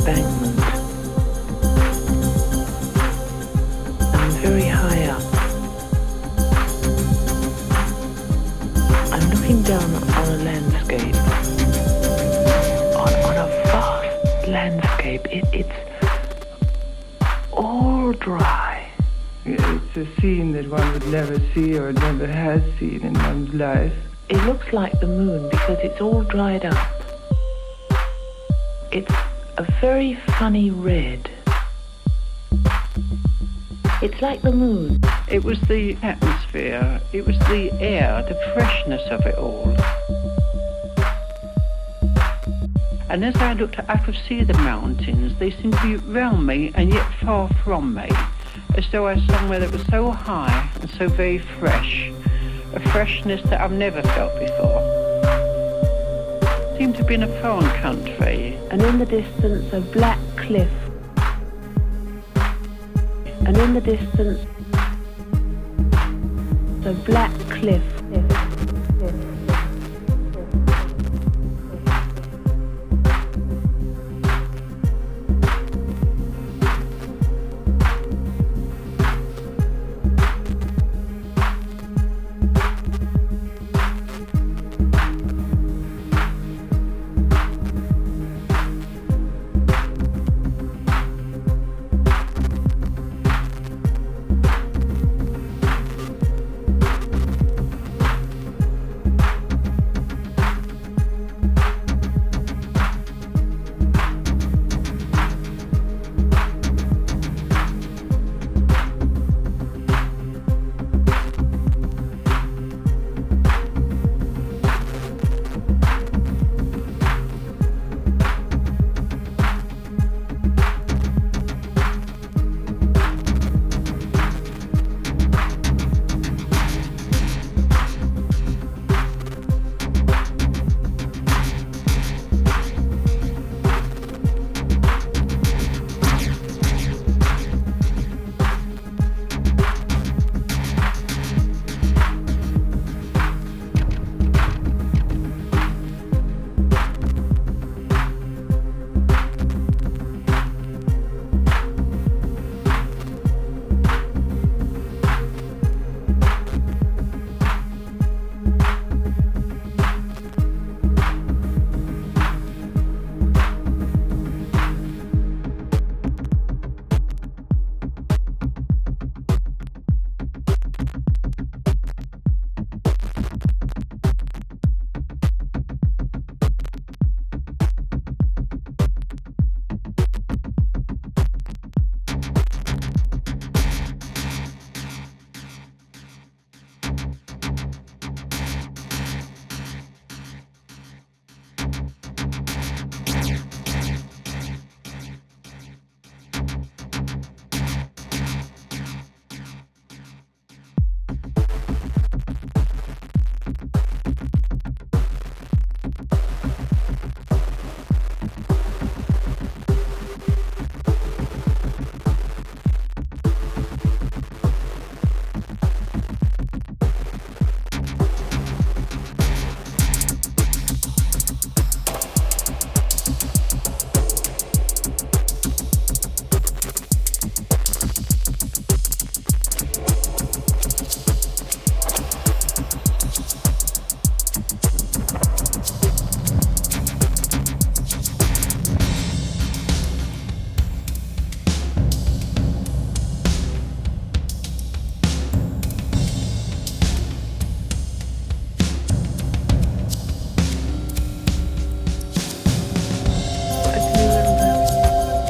embankment. I'm very high up. I'm looking down on a landscape, on a vast landscape. It's all dry. It's a scene that one would never see or never has seen in one's life. It looks like the moon because it's all dried up. It's a very funny red. It's like the moon. It was the atmosphere, it was the air, the freshness of it all. And as I looked, I could see the mountains. They seemed to be round me and yet far from me, as though I was somewhere that was so high and so very fresh, a freshness that I've never felt before. It seemed to be in a foreign country. And in the distance, a black cliff. And in the distance, a black cliff.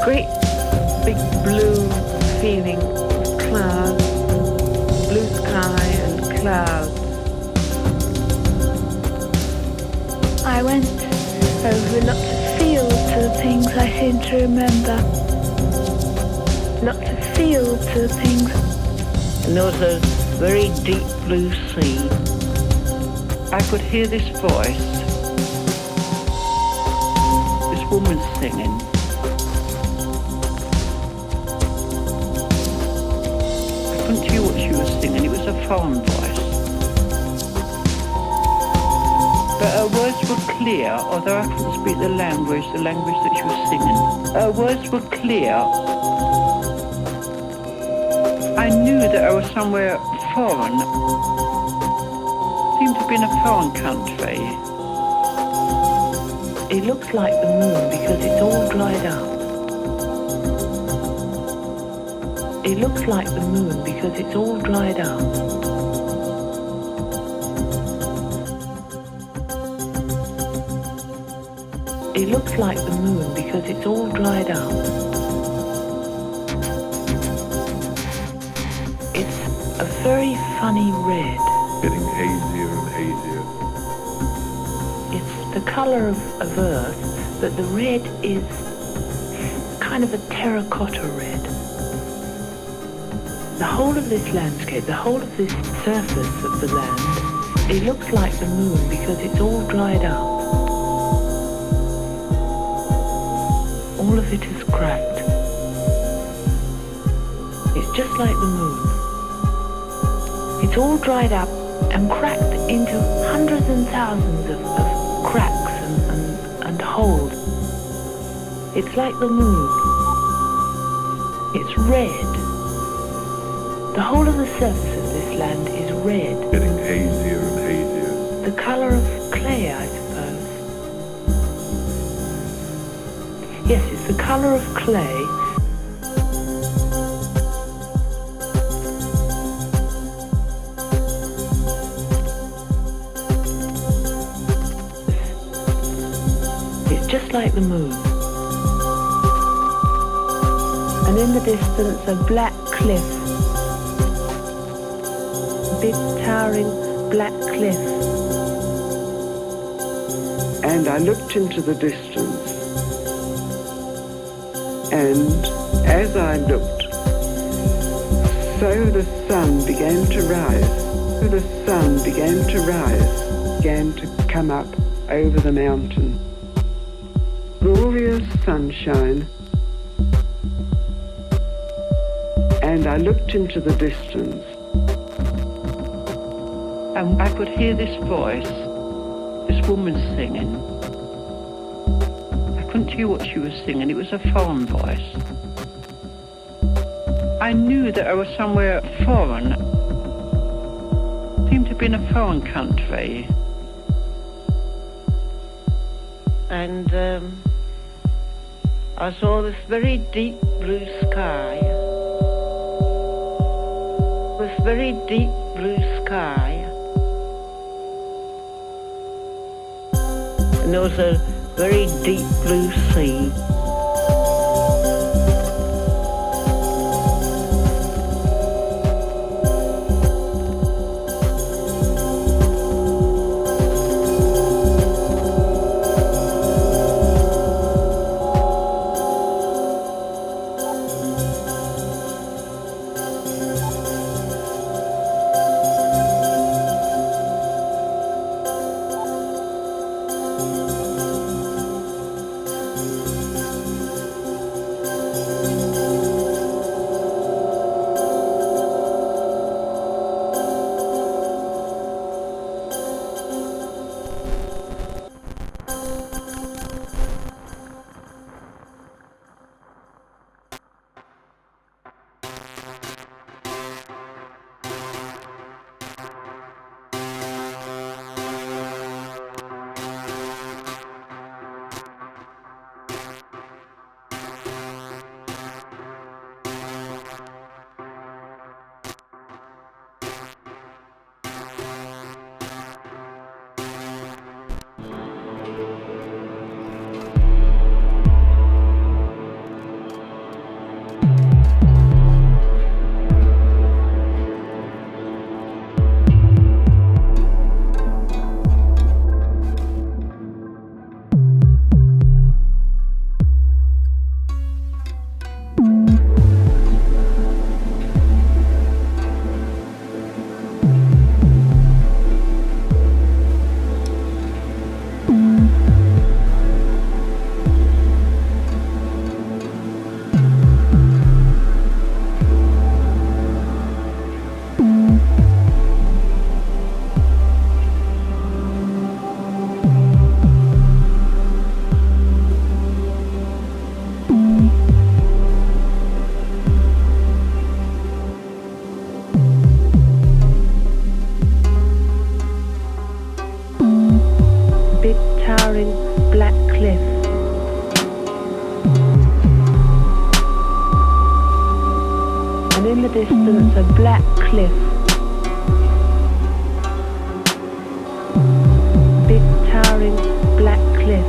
Great big blue feeling of clouds, blue sky and clouds. I went over lots of fields to things I seem to remember. Lots of fields to things. And there was a very deep blue sea. I could hear this voice, this woman singing. I couldn't hear what she was singing, it was a foreign voice. but her words were clear, although I couldn't speak the language that she was singing. Her words were clear. I knew that I was somewhere foreign. Seemed to be in a foreign country. It looks like the moon because it's all dried up. It looks like the moon because it's all dried up. It looks like the moon because it's all dried up. It's a very funny red. Getting hazier and hazier. It's the colour of earth, but the red is kind of a terracotta red. The whole of this landscape, the whole of this surface of the land, it looks like the moon because it's all dried up. All of it is cracked. It's just like the moon. It's all dried up and cracked into hundreds and thousands of cracks and holes. It's like the moon. It's red. The whole of the surface of this land is red. Getting hazier and hazier. The colour of clay, I suppose. Yes, it's the colour of clay. It's just like the moon. And in the distance, a black cliff. Big towering black cliff. And I looked into the distance, and as I looked, so the sun began to rise, began to come up over the mountain. Glorious sunshine. And I looked into the distance. And I could hear this voice, this woman singing. I couldn't hear what she was singing, it was a foreign voice. I knew that I was somewhere foreign. Seemed to be in a foreign country. And I saw this very deep blue sky. This very deep blue sky. And there was a very deep blue sea. big towering black cliff. And in the distance a black cliff. Big towering black cliff.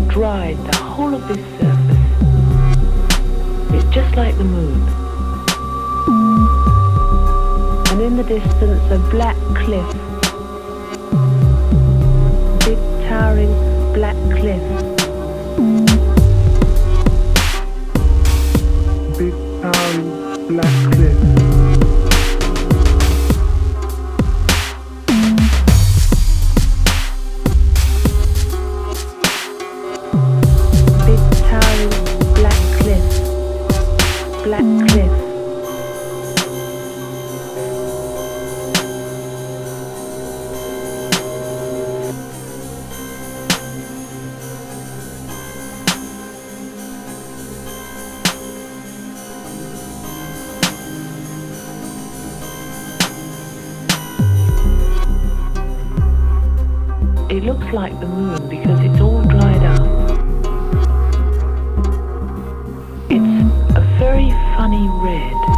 Dried the whole of this surface. It's just like the moon. And in the distance a black cliff. Big towering black cliff. Big towering black cliff. Black cliff. It looks like the moon because it's all dried up. It's a very funny red.